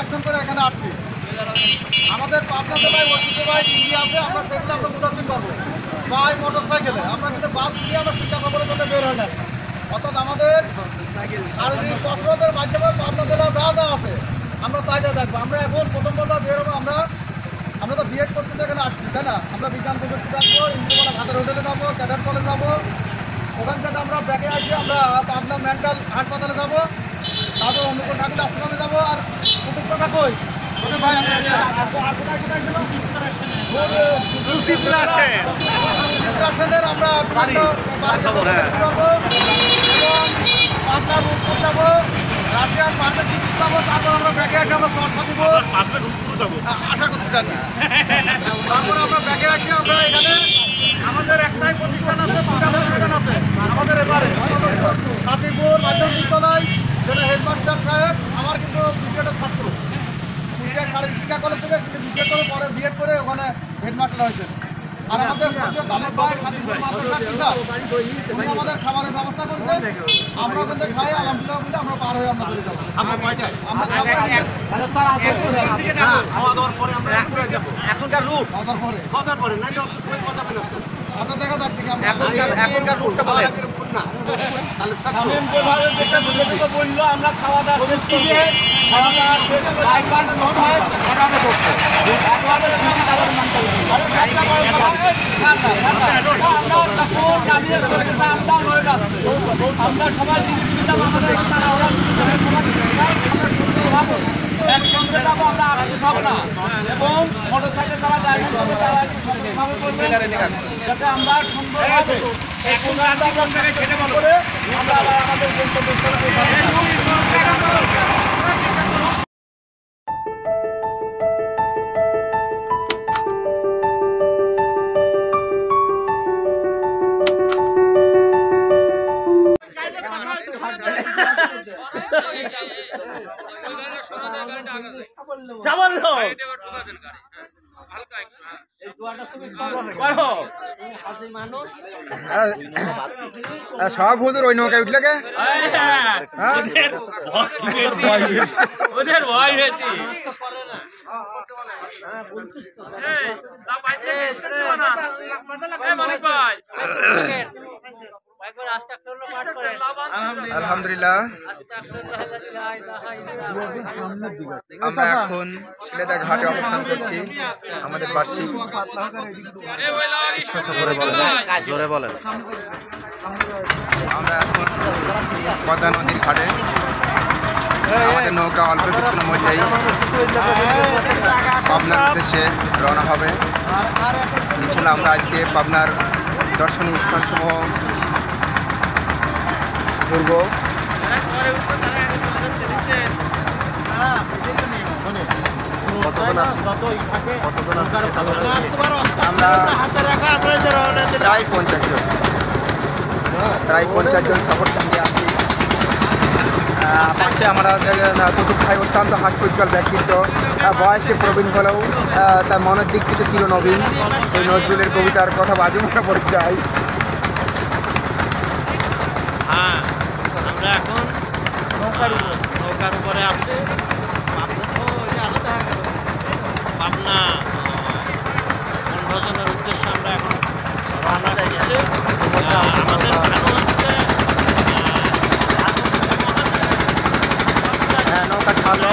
Collection করে এখানে আসছি। আমাদের পাবনা জেলায় ঐতিহ্যবাহী ডিঙ্গি আছে, আমরা সেগুলো আমরা উদাহরণ পাবো বাই মোটর সাইকেলে। আমরা কিন্তু বাস নিয়ে আমরা শিক্ষা সফরের জন্য বের হয় না। অর্থাৎ আমাদের শারীরিক কসরতের মাধ্যমে পাবনা জেলা যা যা আছে আমরা তাই যা দেখবো। আমরা এখন প্রথম কথা বের হবো, আমরা তো বিএড করতে এখানে আসছি, তাই না? আমরা বিজ্ঞান প্রযুক্তি দেখবো, ইন্দ্রবালা ভাতের হোটেলে যাবো, ক্যাডেট কলেজ যাবো। ওখান থেকে আমরা ব্যাকে আসি, আমরা পাবনা মেন্টাল হাসপাতালে যাবো, তারপর অনুকূল ঠাকুর আশ্রমে যাবো। আর কুটুক কথা কই ভাই আমরা আপনার উত্তর যাবো, রাশিয়ান মার্কেট যাবো, তারপর আমরা ব্যাকে আসি, আমরা শর্ট দিব আশা করতে জানি। তারপর আমরা ব্যাকে আসি, আমরা এখানে আমাদের একটাই প্রতিষ্ঠান আছে, আমাদের এবারে সাতিপুর মাধ্যমিক বিদ্যালয়, যেটা হেডমাস্টার সাহেব আমার কিন্তু ক্রিকেটের ছাত্র, কুষ্টিয়া শারীরিক শিক্ষা কলেজ থেকে বিএড করে পরে বিএড করে ওখানে হেডমাস্টার হয়েছে। আর আমাদের উনি আমাদের খাবারের ব্যবস্থা করছেন, আমরা ওখান থেকে খাই আলহামদুলিল্লাহ বলে আমরা পার হয়ে আমরা চলে যাবো। এখনকার রুট খাওয়ার পরে কথা দেখা যাক এখনকার রুটটা বলে যেটা বললো আমরা খাওয়া দাওয়া শেষ করে আমরা সবাই একসঙ্গে যাবো, আমরা আগে যাবো না এবং মোটর সাইকেল যারা ড্রাইভিং করবে তারা একটু সতর্কভাবে করবে যাতে আমরা সুন্দরভাবে করে আমরা আবার আমাদের গন্তব্যস্থলে সব হুজুর ওই নৌকায় উঠলে কে ওদের ভয় বেশি। আলহামদুলিল্লাহ আমরা এখন সিলেদার ঘাটে অবস্থান করছি। আমাদের বার্ষিক জোরে বলেন। আমরা এখন পদ্মা নদীর ঘাটে, আমাদের নৌকা অল্প কিছুক্ষণের মধ্যেই পাবনার উদ্দেশ্যে রওনা হবে। ইনশাল্লাহ আমরা আজকে পাবনার দর্শনীয় স্থানসমূহ ঘুরব। আমরা প্রায় 50 জন সফর সঙ্গে আছি। পাশে আমরা দুটো ভাই অত্যন্ত হাস্যোজ্জ্বল ব্যক্তিত্ব, বয়সে প্রবীণ হলেও তার মনের দিক থেকে চিরনবীন। এই নজরুলের কবিতার কথা বাজে মনে পড়ে যায়। হ্যাঁ, আমরা এখন নৌকার উপরে আছি। পাবনা বনভোজনের উদ্দেশ্যে আমরা এখন রওনা দিয়েছি। আমাদের নৌকা ভালো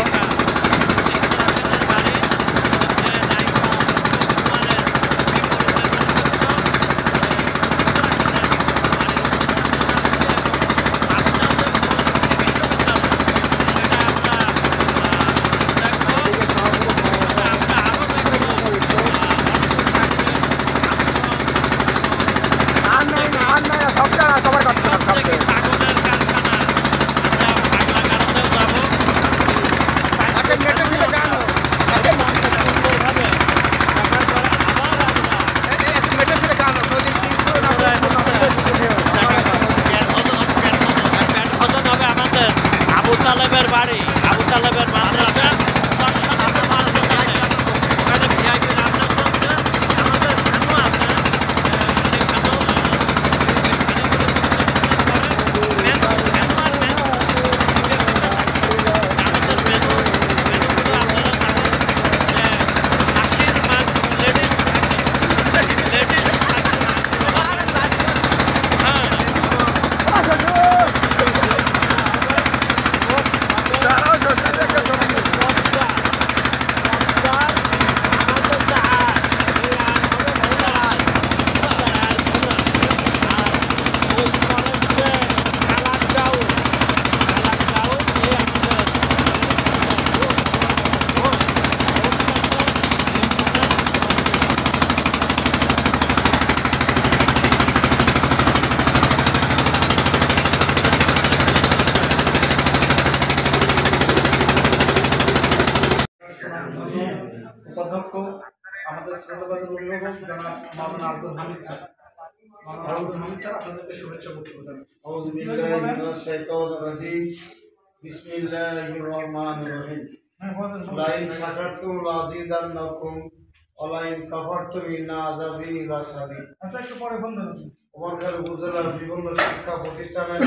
অধ্যক্ষ আমাদের শ্রোতাবাজার অভিভাবক জনাব মাওলানা আব্দুল হামিদ স্যার। মাওলানা আব্দুল হামিদ স্যার আপনাদেরকে শুভেচ্ছা বক্তব্য জানাচ্ছি। আউযু বিল্লাহি মিনাশ শাইতানির রাজিম। বিসমিল্লাহির রহমানির রহিম। লাইন শাকারতুম লাযিদান্নাকুম ওয়া লাইন কাফারতুম ইন্না আযাবি লাশাদীদ। আচ্ছা, একটু পরে ফোন দেবেন। কুমারখালী উপজেলার বিভিন্ন শিক্ষা প্রতিষ্ঠানের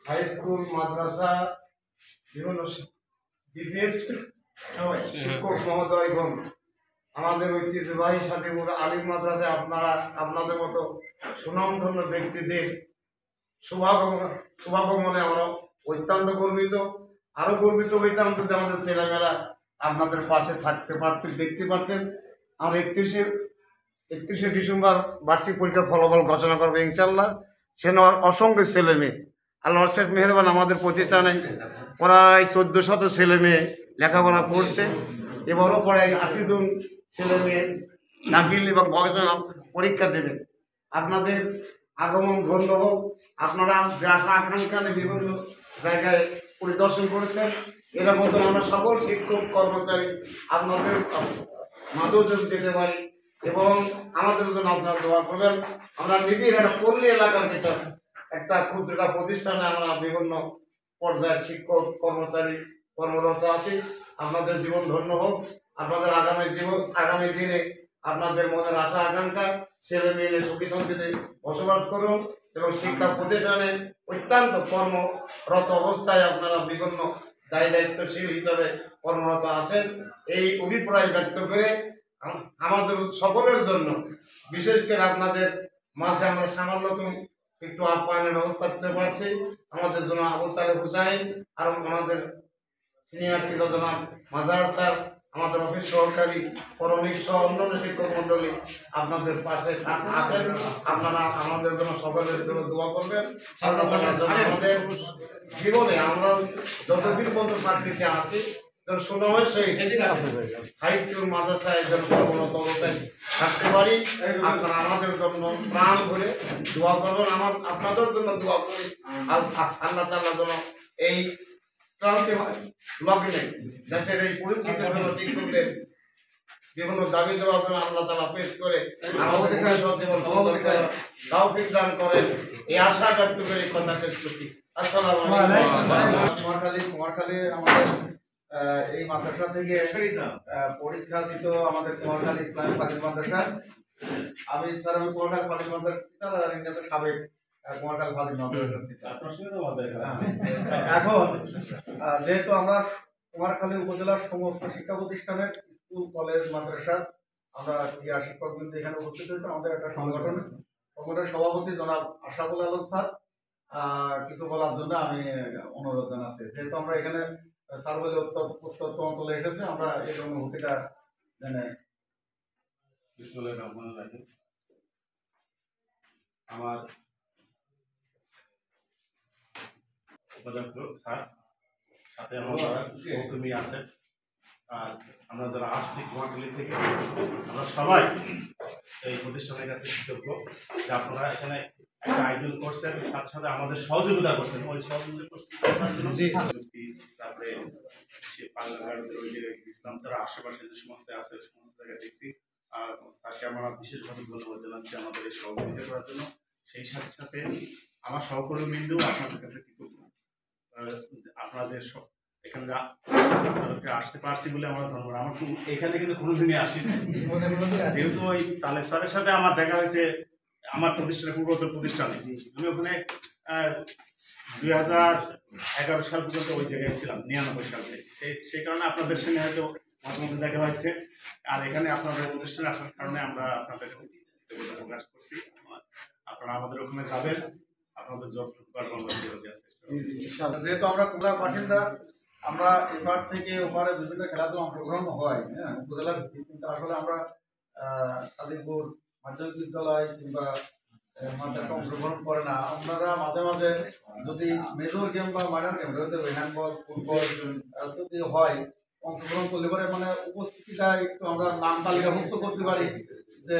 হাই স্কুল, মাদ্রাসা, বিভিন্ন ডিফেন্স শিক্ষক মহোদয়গণ, আমাদের ঐতিহ্যবাহী সাদিপুর আলিম মাদ্রাসায় আপনাদের মতো সুনামধন্য ব্যক্তিদের শুভাগমনে আমরা অত্যন্ত গর্বিত। আরও গর্বিত হইতাম যদি আমাদের ছেলেমেয়েরা আপনাদের পাশে থাকতে পারতেন, দেখতে পারতেন। আমরা 31শে ডিসেম্বর বার্ষিক পরীক্ষার ফলাফল ঘোষণা করবে ইনশাল্লাহ। সে অসংখ্য ছেলে মেয়ে, আল্লাহ শেখ মেহরবান, আমাদের প্রতিষ্ঠানে প্রায় 1400 ছেলে মেয়ে লেখাপড়া করছে। এবারও প্রায় 80 জন ছেলে মেয়ে দাখিল এবং গবেষণা পরীক্ষা দেবেন। আপনাদের আগমন ধন্য হোক। আপনারা যে আশা আকাঙ্ক্ষা নিয়ে বিভিন্ন জায়গায় পরিদর্শন করেছেন, এর মতন আমরা সকল শিক্ষক কর্মচারী আপনাদের মাঝেও যদি দিতে পারি এবং আমাদের জন্য আপনারা দোয়া করবেন। আমরা নিবিড় একটা পল্লী এলাকার ভিতর একটা ক্ষুদ্র প্রতিষ্ঠানে আমরা বিভিন্ন পর্যায়ের শিক্ষক কর্মচারী কর্মরত আছি। আপনাদের জীবন ধন্য হোক। আপনাদের আগামী দিনে আপনাদের মনের আশা আকাঙ্ক্ষা ছেলে মেয়ে সুখী শান্তিতে বসবাস করুন এবং শিক্ষা প্রতিষ্ঠানে অত্যন্ত কর্মরত অবস্থায় আপনারা বিভিন্ন দায়িত্বশীল হিসাবে কর্মরত আছেন, এই অভিপ্রায় ব্যক্ত করে আমাদের সকলের জন্য বিশেষ করে আপনাদের মাঝে আমরা সামান্য একটু আপ্যায়নের ব্যবস্থা করতে পারছি। আমাদের জন্য আবু তালেব হুসাইন আর আমাদের সিনিয়র টিচার জনাব মাজার স্যার, আমাদের অফিস সহকারী করণিক সহ অন্যান্য শিক্ষক মণ্ডলী আপনাদের পাশে আছেন। আপনারা আমাদের জন্য সকলের জন্য দোয়া করবেন। আমাদের জীবনে আমরা যতদিন পর্যন্ত চাকরিতে আছি সুনামের সহিত হাই স্কুল মাদ্রাসায় যেন কর্মরত অবস্থায় থাকতে পারি। আপনারা আমাদের জন্য প্রাণ ভরে দোয়া করবেন। আপনাদের জন্য দোয়া করি আল্লাহ তাআলা যেন এই ক্রান্তি লগ্নে দেশের এই পরিস্থিতির জন্য টিকটকদের বিভিন্ন দাবি দেওয়ার জন্য আল্লাহ তাআলা পেশ করে আমাদের জীবন তৌফিক দান করেন, এই আশা ব্যক্ত করে কথা শেষ করছি। আসসালামু আলাইকুম। কুমারখালী আমাদের এই মাদ্রাসা থেকে পরীক্ষা দিত আমাদের কুমারখালী ইসলামী ফাজিল মাদ্রাসা। আমি কুমারখালী ফাজিল মাদ্রাসা আর ইন্ডিয়াতে সাবেক কুমারখালী ফাজিল মাদ্রাসা। এখন যেহেতু আমরা কুমারখালী উপজেলার সমস্ত শিক্ষা প্রতিষ্ঠানের স্কুল, কলেজ, মাদ্রাসা আমরা ক্রীড়া শিক্ষকবৃন্দ এখানে উপস্থিত হয়েছে। আমাদের একটা সংগঠনের সভাপতি জনাব আশরাফুল আলম স্যার কিছু বলার জন্য আমি অনুরোধ জানাচ্ছি। যেহেতু আমরা এখানে স্যার বলে অত্যন্ত অঞ্চলে এসেছে, আমরা এই অনুভূতিটা জানাই। বিসমিল্লাহির রহমানির রহিম। আমার উপাধ্যক্ষ স্যার, সাথে আমার সহকর্মী আছে, আর আমরা যারা আসছি কুমারখালী থেকে, আমরা সবাই এই প্রতিষ্ঠানের কাছে কৃতজ্ঞ যে আপনারা এখানে একটা আয়োজন করছেন, তার সাথে আমাদের সহযোগিতা করছেন। ওই সহযোগিতা তারপরে সে পাঙ্গাঘাটের ওই যে ইসলাম তারা আশেপাশে যে সমস্ত আছে সমস্ত জায়গায় দেখছি, আর তাকে আমরা বিশেষভাবে ধন্যবাদ জানাচ্ছি আমাদের এই সহযোগিতা করার জন্য। সেই সাথে সাথে আমার সহকর্মীবৃন্দ আপনাদের কাছে কৃতজ্ঞ। আপনাদের এখানে আপনাদেরকে আসতে পারছি বলে আমরা ধন্যবাদ। আমার এখানে কিন্তু কোনোদিনই আসি, যেহেতু ওই তালেব স্যারের সাথে আমার দেখা হয়েছে আমার প্রতিষ্ঠানে, পূর্ববর্তী প্রতিষ্ঠানে। আমি ওখানে 2011 সাল পর্যন্ত ওই জায়গায় ছিলাম, 99 সাল থেকে। সেই কারণে আপনাদের সঙ্গে হয়তো মাঝে মধ্যে দেখা হয়েছে। আর এখানে আপনাদের প্রতিষ্ঠানে আসার কারণে আমরা আপনাদের কাছে কৃতজ্ঞতা প্রকাশ করছি। আপনারা আমাদের ওখানে যাবেন, আপনাদের যতটুকু পারবো আমরা সেভাবে দেওয়ার চেষ্টা করব। যেহেতু আমরা কুমিল্লার বাসিন্দা, আমরা এবার থেকে ওপারে বিভিন্ন খেলাধুলা অংশগ্রহণ হয় উপজেলার ভিত্তিতে, কিন্তু আসলে আমরা সাদিপুর মাধ্যমিক বিদ্যালয় কিংবা মাদ্রাসা অংশগ্রহণ করে না। আপনারা মাঝে মাঝে যদি মেজর গেম বা মাইনর গেম হ্যান্ডবল, ফুটবল যদি হয়, অংশগ্রহণ করলে পরে মানে উপস্থিতিটা একটু আমরা নাম তালিকাভুক্ত করতে পারি যে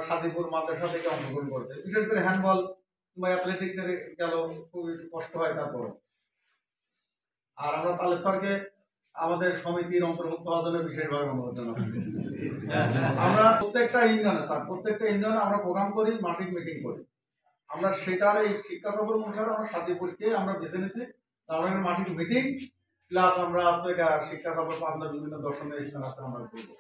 সাদিপুর মাদ্রাসা থেকে অংশগ্রহণ করতে। বিশেষ করে হ্যান্ডবল কিংবা অ্যাথলেটিক্সের গেল খুবই কষ্ট হয়। তারপর আর আমরা তালেব স্যারকে আমাদের সমিতির অন্তর্ভুক্ত হওয়ার জন্য বিশেষভাবে অনুরোধ জানাচ্ছি। আমরা প্রত্যেকটা ইউনিয়নে স্যার, প্রত্যেকটা ইউনিয়নে আমরা প্রোগ্রাম করি, মাসিক মিটিং করি। আমরা সেটার এই শিক্ষা সফর অনুসারে আমরা সাথীপুরকে আমরা বেছে নিয়েছি। আমরা মাসিক মিটিং প্লাস আমরা আছে শিক্ষা সফর পাবনার বিভিন্ন দর্শনীয় স্থান আছে আমরা করবো।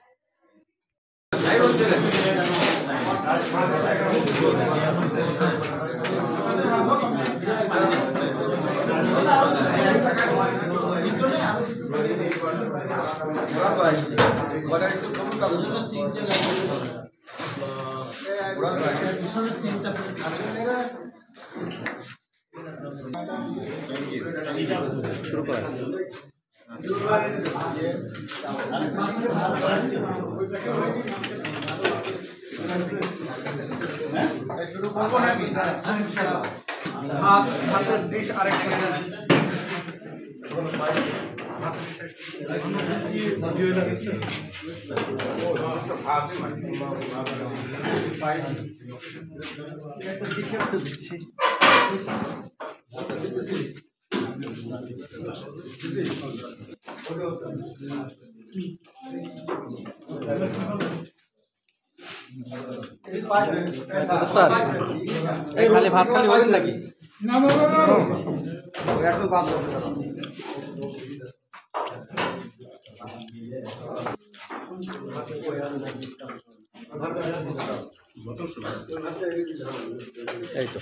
শুরু করা শুরু করবো নাকি? হাতের ডিশ আরেকটা দিচ্ছি। স্যার এই খালি ভাত খালি হবেন নাকি? একটু বাদ এই তো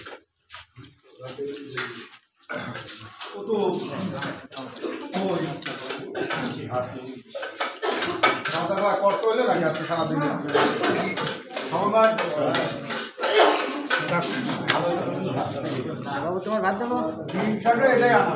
কষ্ট হইলে নাকি আজকে সারাদিন তোমার ভাত দেবো। এটাই আছে।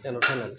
কেন ঠেলেন